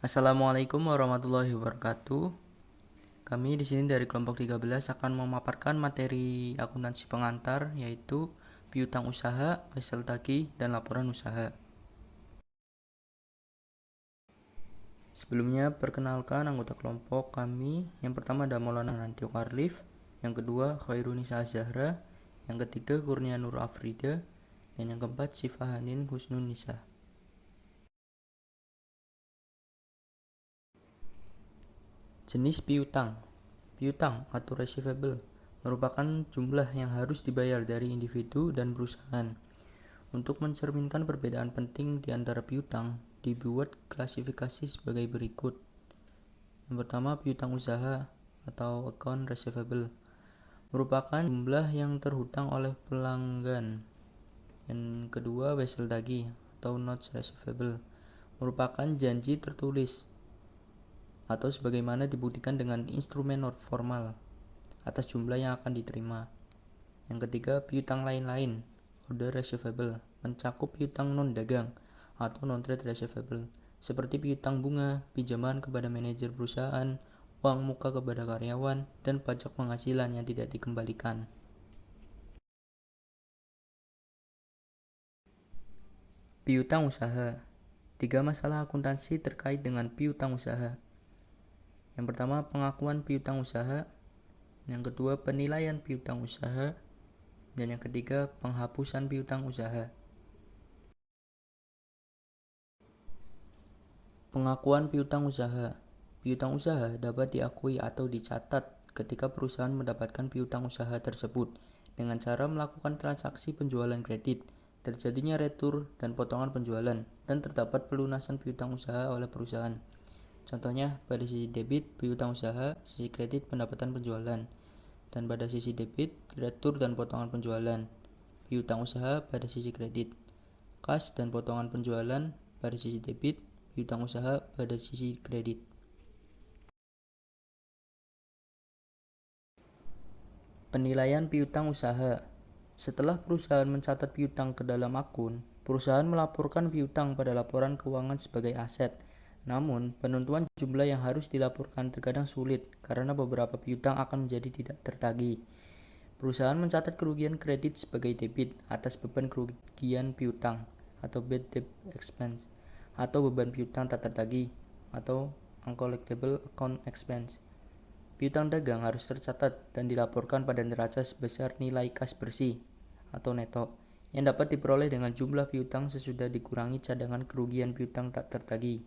Assalamualaikum warahmatullahi wabarakatuh. Kami di sini dari kelompok 13 akan memaparkan materi akuntansi pengantar yaitu piutang usaha, wesel tagih, dan laporan usaha. Sebelumnya perkenalkan anggota kelompok kami. Yang pertama ada Maulana Nantio Karlif, yang kedua Khairunisa Zahra, yang ketiga Kurnia Nur Afrida, dan yang keempat Syifa Hanin Husnun Nisa. Jenis piutang. Piutang atau receivable merupakan jumlah yang harus dibayar dari individu dan perusahaan. Untuk mencerminkan perbedaan penting di antara piutang, dibuat klasifikasi sebagai berikut. Yang pertama, piutang usaha atau account receivable merupakan jumlah yang terhutang oleh pelanggan. Yang kedua, wesel tagih atau notes receivable merupakan janji tertulis atau sebagaimana dibuktikan dengan instrumen formal atas jumlah yang akan diterima. Yang ketiga, piutang lain-lain, order receivable, mencakup piutang non-dagang atau non-trade receivable, seperti piutang bunga, pinjaman kepada manajer perusahaan, uang muka kepada karyawan, dan pajak penghasilan yang tidak dikembalikan. Piutang usaha. 3 masalah akuntansi terkait dengan piutang usaha. Yang pertama, pengakuan piutang usaha. Yang kedua, penilaian piutang usaha. Dan yang ketiga, penghapusan piutang usaha. Pengakuan piutang usaha. Piutang usaha dapat diakui atau dicatat ketika perusahaan mendapatkan piutang usaha tersebut dengan cara melakukan transaksi penjualan kredit, terjadinya retur dan potongan penjualan, dan terdapat pelunasan piutang usaha oleh perusahaan. Contohnya, pada sisi debit, piutang usaha, sisi kredit, pendapatan penjualan. Dan pada sisi debit, retur dan potongan penjualan. Piutang usaha pada sisi kredit. Kas dan potongan penjualan pada sisi debit, piutang usaha pada sisi kredit. Penilaian piutang usaha. Setelah perusahaan mencatat piutang ke dalam akun, perusahaan melaporkan piutang pada laporan keuangan sebagai aset. Namun, penentuan jumlah yang harus dilaporkan terkadang sulit karena beberapa piutang akan menjadi tidak tertagih. Perusahaan mencatat kerugian kredit sebagai debit atas beban kerugian piutang atau bad debt expense, atau beban piutang tak tertagih atau uncollectible account expense. Piutang dagang harus tercatat dan dilaporkan pada neraca sebesar nilai kas bersih atau neto yang dapat diperoleh dengan jumlah piutang sesudah dikurangi cadangan kerugian piutang tak tertagih.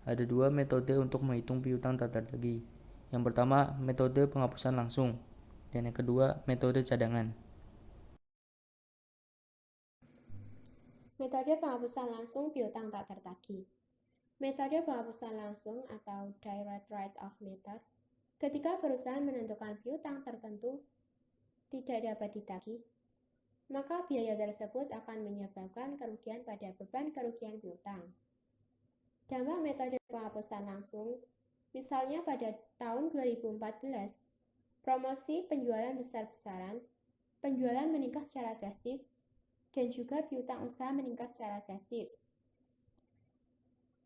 Ada dua metode untuk menghitung piutang tak tertagih. Yang pertama, metode penghapusan langsung, dan yang kedua, metode cadangan. Metode penghapusan langsung piutang tak tertagih. Metode penghapusan langsung atau direct write-off method, ketika perusahaan menentukan piutang tertentu tidak dapat ditagih, maka biaya tersebut akan menyebabkan kerugian pada beban kerugian piutang. Dampak metode penghapusan langsung, misalnya pada tahun 2014, promosi penjualan besar-besaran, penjualan meningkat secara drastis, dan juga piutang usaha meningkat secara drastis,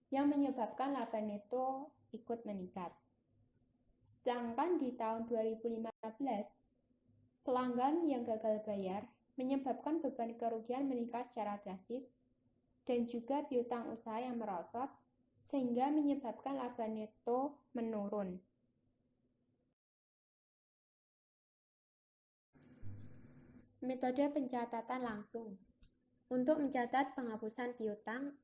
yang menyebabkan laba neto ikut meningkat. Sedangkan di tahun 2015, pelanggan yang gagal bayar menyebabkan beban kerugian meningkat secara drastis dan juga piutang usaha yang merosot sehingga menyebabkan laba neto menurun. Metode pencatatan langsung. Untuk mencatat penghapusan piutang,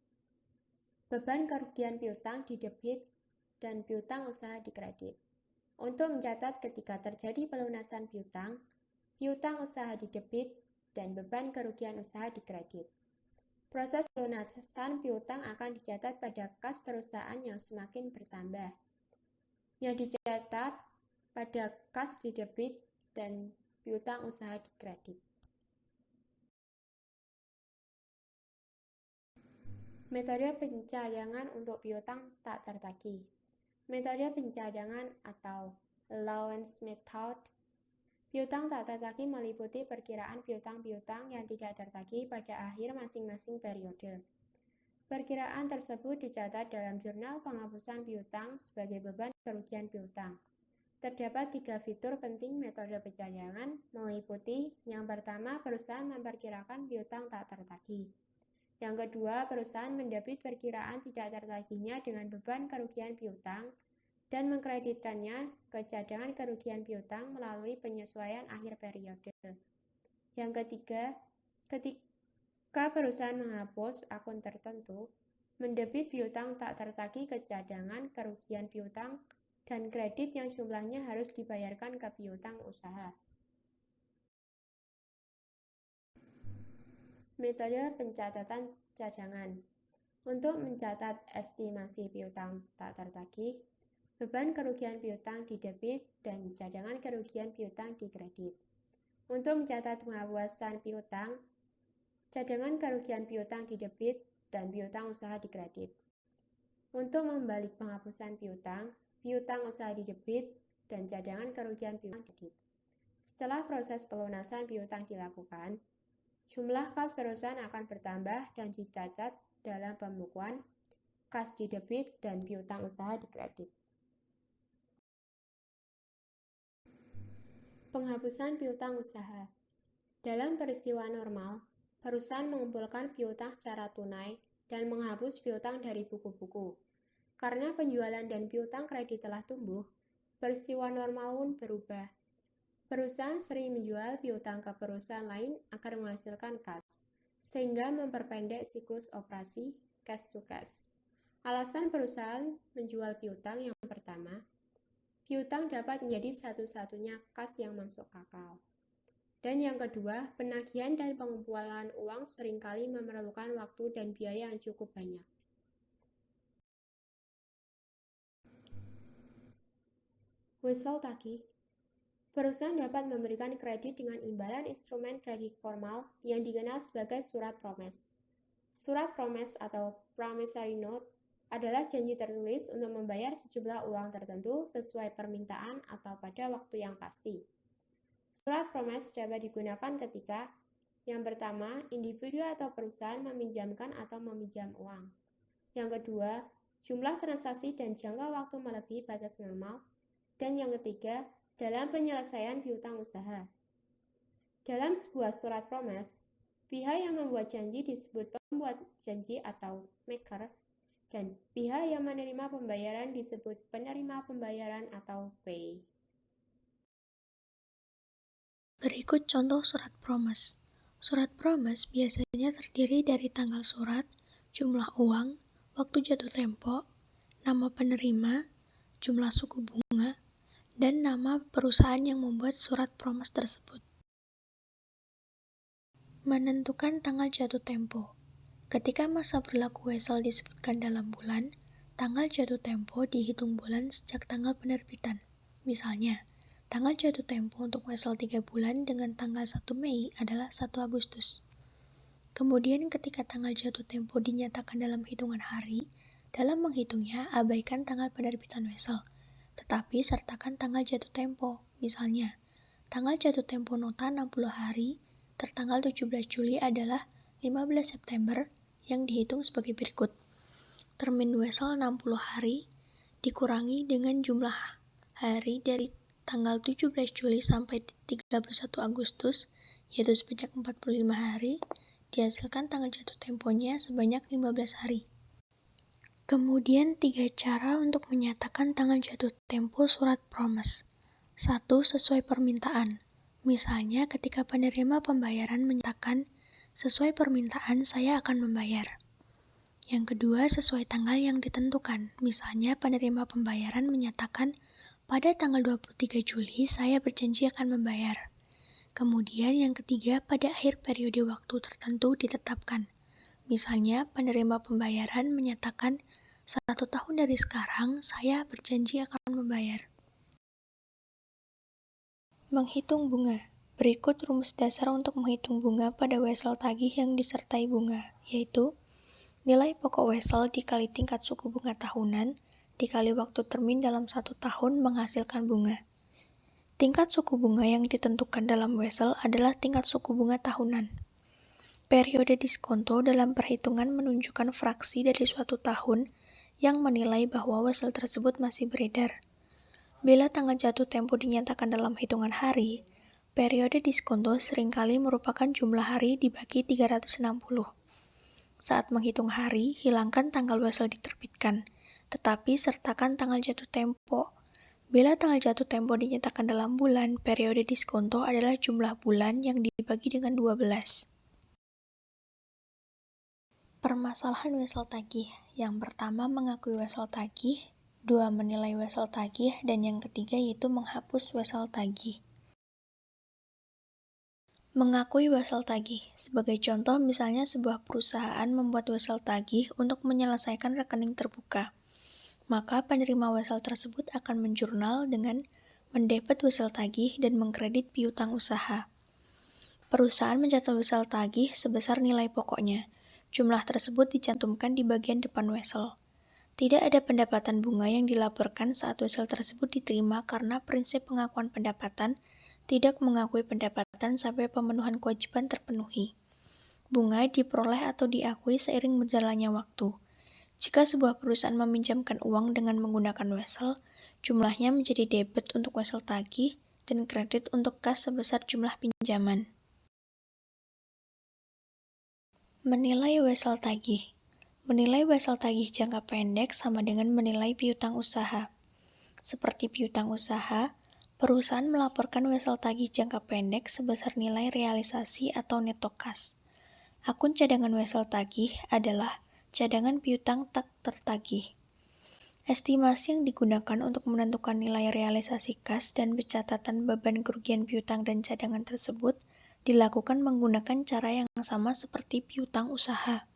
beban kerugian piutang di debit dan piutang usaha di kredit. Untuk mencatat ketika terjadi pelunasan piutang, piutang usaha di debit, dan beban kerugian usaha di kredit. Proses pelunasan piutang akan dicatat pada kas perusahaan yang semakin bertambah, yang dicatat pada kas di debit dan piutang usaha di kredit. Metode pencadangan untuk piutang tak tertagih. Metode pencadangan atau allowance method piutang tak tertagih meliputi perkiraan piutang-piutang yang tidak tertagih pada akhir masing-masing periode. Perkiraan tersebut dicatat dalam Jurnal Penghapusan Piutang sebagai beban kerugian piutang. Terdapat 3 fitur penting metode pencadangan, meliputi yang pertama, perusahaan memperkirakan piutang tak tertagih. Yang kedua, perusahaan mendebit perkiraan tidak tertagihnya dengan beban kerugian piutang dan mengkreditkannya ke cadangan kerugian piutang melalui penyesuaian akhir periode. Yang ketiga, ketika perusahaan menghapus akun tertentu, mendebit piutang tak tertagih ke cadangan kerugian piutang dan kredit yang jumlahnya harus dibayarkan ke piutang usaha. Metode pencatatan cadangan. Untuk mencatat estimasi piutang tak tertagih, beban kerugian piutang didebit dan cadangan kerugian piutang dikredit. Untuk mencatat penghapusan piutang, cadangan kerugian piutang didebit dan piutang usaha dikredit. Untuk membalik penghapusan piutang usaha didebit dan cadangan kerugian piutang didebit. Setelah proses pelunasan piutang dilakukan, jumlah kas perusahaan akan bertambah dan dicatat dalam pembukuan kas didebit dan piutang usaha dikredit. Penghapusan piutang usaha. Dalam peristiwa normal, perusahaan mengumpulkan piutang secara tunai dan menghapus piutang dari buku-buku. Karena penjualan dan piutang kredit telah tumbuh, peristiwa normal pun berubah. Perusahaan sering menjual piutang ke perusahaan lain agar menghasilkan kas, sehingga memperpendek siklus operasi cash to cash. Alasan perusahaan menjual piutang yang pertama, piutang dapat menjadi satu-satunya kas yang masuk akal. Dan yang kedua, penagihan dan pengumpulan uang seringkali memerlukan waktu dan biaya yang cukup banyak. Wesel tagih. Perusahaan dapat memberikan kredit dengan imbalan instrumen kredit formal yang dikenal sebagai surat promes. Surat promes atau promissory note adalah janji tertulis untuk membayar sejumlah uang tertentu sesuai permintaan atau pada waktu yang pasti. Surat promes dapat digunakan ketika yang pertama, individu atau perusahaan meminjamkan atau meminjam uang. Yang kedua, jumlah transaksi dan jangka waktu melebihi batas normal. Dan yang ketiga, dalam penyelesaian piutang usaha. Dalam sebuah surat promes, pihak yang membuat janji disebut pembuat janji atau maker, dan pihak yang menerima pembayaran disebut penerima pembayaran atau pay. Berikut contoh surat promes. Surat promes biasanya terdiri dari tanggal surat, jumlah uang, waktu jatuh tempo, nama penerima, jumlah suku bunga, dan nama perusahaan yang membuat surat promes tersebut. Menentukan tanggal jatuh tempo. Ketika masa berlaku wesel disebutkan dalam bulan, tanggal jatuh tempo dihitung bulan sejak tanggal penerbitan. Misalnya, tanggal jatuh tempo untuk wesel 3 bulan dengan tanggal 1 Mei adalah 1 Agustus. Kemudian ketika tanggal jatuh tempo dinyatakan dalam hitungan hari, dalam menghitungnya abaikan tanggal penerbitan wesel, tetapi sertakan tanggal jatuh tempo. Misalnya, tanggal jatuh tempo nota 60 hari tertanggal 17 Juli adalah 15 September yang dihitung sebagai berikut. Termin wesel 60 hari dikurangi dengan jumlah hari dari tanggal 17 Juli sampai 31 Agustus, yaitu sebanyak 45 hari, dihasilkan tanggal jatuh temponya sebanyak 15 hari. Kemudian 3 cara untuk menyatakan tanggal jatuh tempo surat promes. 1. Sesuai permintaan. Misalnya ketika penerima pembayaran menyatakan, sesuai permintaan saya akan membayar. Yang kedua, sesuai tanggal yang ditentukan. Misalnya penerima pembayaran menyatakan, pada tanggal 23 Juli saya berjanji akan membayar. Kemudian yang ketiga, pada akhir periode waktu tertentu ditetapkan. Misalnya penerima pembayaran menyatakan, 1 tahun dari sekarang saya berjanji akan membayar. Menghitung bunga. Berikut rumus dasar untuk menghitung bunga pada wesel tagih yang disertai bunga, yaitu nilai pokok wesel dikali tingkat suku bunga tahunan dikali waktu termin dalam 1 tahun menghasilkan bunga. Tingkat suku bunga yang ditentukan dalam wesel adalah tingkat suku bunga tahunan. Periode diskonto dalam perhitungan menunjukkan fraksi dari suatu tahun yang menilai bahwa wesel tersebut masih beredar. Bila tanggal jatuh tempo dinyatakan dalam hitungan hari, periode diskonto seringkali merupakan jumlah hari dibagi 360. Saat menghitung hari, hilangkan tanggal wesel diterbitkan, tetapi sertakan tanggal jatuh tempo. Bila tanggal jatuh tempo dinyatakan dalam bulan, periode diskonto adalah jumlah bulan yang dibagi dengan 12. Permasalahan wesel tagih. Yang pertama, mengakui wesel tagih. 2. Menilai wesel tagih. Dan yang ketiga yaitu menghapus wesel tagih. Mengakui wesel tagih. Sebagai contoh, misalnya sebuah perusahaan membuat wesel tagih untuk menyelesaikan rekening terbuka. Maka penerima wesel tersebut akan menjurnal dengan mendebet wesel tagih dan mengkredit piutang usaha. Perusahaan mencatat wesel tagih sebesar nilai pokoknya. Jumlah tersebut dicantumkan di bagian depan wesel. Tidak ada pendapatan bunga yang dilaporkan saat wesel tersebut diterima karena prinsip pengakuan pendapatan tidak mengakui pendapatan sampai pemenuhan kewajiban terpenuhi. Bunga diperoleh atau diakui seiring berjalannya waktu. Jika sebuah perusahaan meminjamkan uang dengan menggunakan wesel, jumlahnya menjadi debit untuk wesel tagih dan kredit untuk kas sebesar jumlah pinjaman. Menilai wesel tagih. Menilai wesel tagih jangka pendek sama dengan menilai piutang usaha. Seperti piutang usaha, perusahaan melaporkan wesel tagih jangka pendek sebesar nilai realisasi atau neto kas. Akun cadangan wesel tagih adalah cadangan piutang tak tertagih. Estimasi yang digunakan untuk menentukan nilai realisasi kas dan pencatatan beban kerugian piutang dan cadangan tersebut dilakukan menggunakan cara yang sama seperti piutang usaha.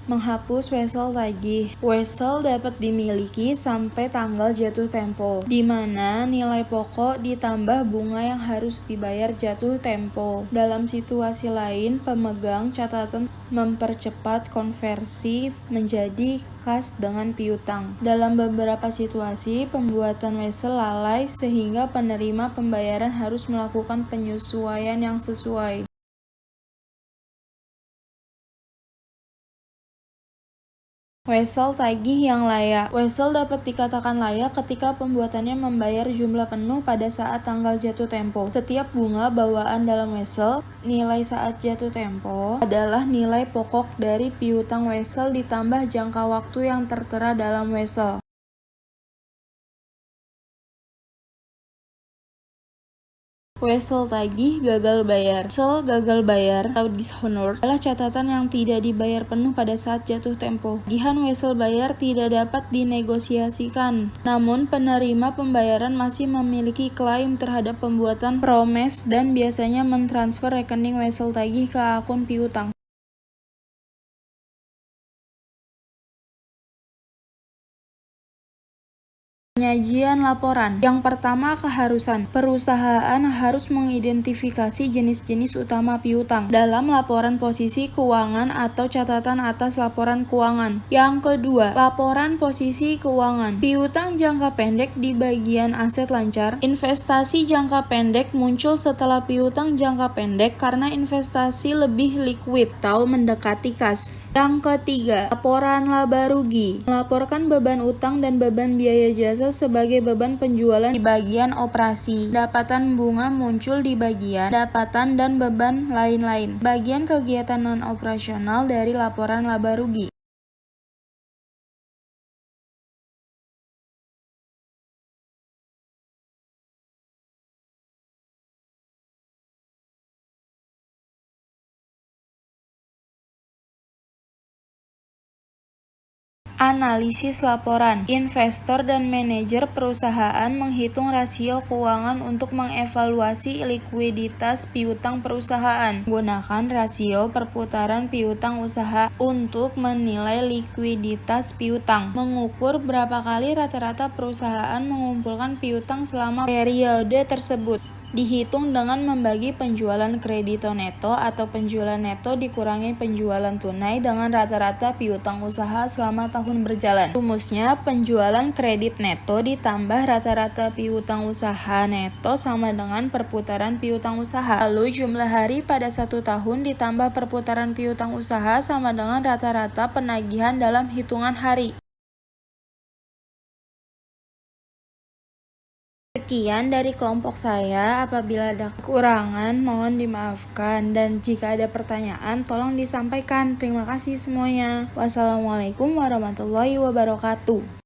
Menghapus wesel tagih. Wesel dapat dimiliki sampai tanggal jatuh tempo, di mana nilai pokok ditambah bunga yang harus dibayar jatuh tempo. Dalam situasi lain, pemegang catatan mempercepat konversi menjadi kas dengan piutang. Dalam beberapa situasi, pembuatan wesel lalai sehingga penerima pembayaran harus melakukan penyesuaian yang sesuai. Wesel tagih yang layak. Wesel dapat dikatakan layak ketika pembuatannya membayar jumlah penuh pada saat tanggal jatuh tempo. Setiap bunga bawaan dalam wesel, nilai saat jatuh tempo, adalah nilai pokok dari piutang wesel ditambah jangka waktu yang tertera dalam wesel. Wesel tagih gagal bayar. Wesel gagal bayar atau dishonored adalah catatan yang tidak dibayar penuh pada saat jatuh tempo. Tagihan wesel bayar tidak dapat dinegosiasikan. Namun penerima pembayaran masih memiliki klaim terhadap pembuatan promes dan biasanya mentransfer rekening wesel tagih ke akun piutang. Penyajian laporan. Yang pertama, keharusan. Perusahaan harus mengidentifikasi jenis-jenis utama piutang dalam laporan posisi keuangan atau catatan atas laporan keuangan. Yang kedua, laporan posisi keuangan. Piutang jangka pendek di bagian aset lancar. Investasi jangka pendek muncul setelah piutang jangka pendek karena investasi lebih liquid atau mendekati kas. Yang ketiga, laporan laba rugi. Melaporkan beban utang dan beban biaya jasa sebagai beban penjualan di bagian operasi. Pendapatan bunga muncul di bagian pendapatan dan beban lain-lain. Bagian kegiatan non-operasional dari laporan laba rugi. Analisis laporan. Investor dan manajer perusahaan menghitung rasio keuangan untuk mengevaluasi likuiditas piutang perusahaan. Gunakan rasio perputaran piutang usaha untuk menilai likuiditas piutang. Mengukur berapa kali rata-rata perusahaan mengumpulkan piutang selama periode tersebut. dihitung dengan membagi penjualan kredito neto atau penjualan neto dikurangi penjualan tunai dengan rata-rata piutang usaha selama tahun berjalan. Rumusnya, penjualan kredit neto ditambah rata-rata piutang usaha neto sama dengan perputaran piutang usaha. Lalu jumlah hari pada 1 tahun ditambah perputaran piutang usaha sama dengan rata-rata penagihan dalam hitungan hari. Sekian dari kelompok saya, apabila ada kekurangan mohon dimaafkan, dan jika ada pertanyaan tolong disampaikan. Terima kasih semuanya. Wassalamualaikum warahmatullahi wabarakatuh.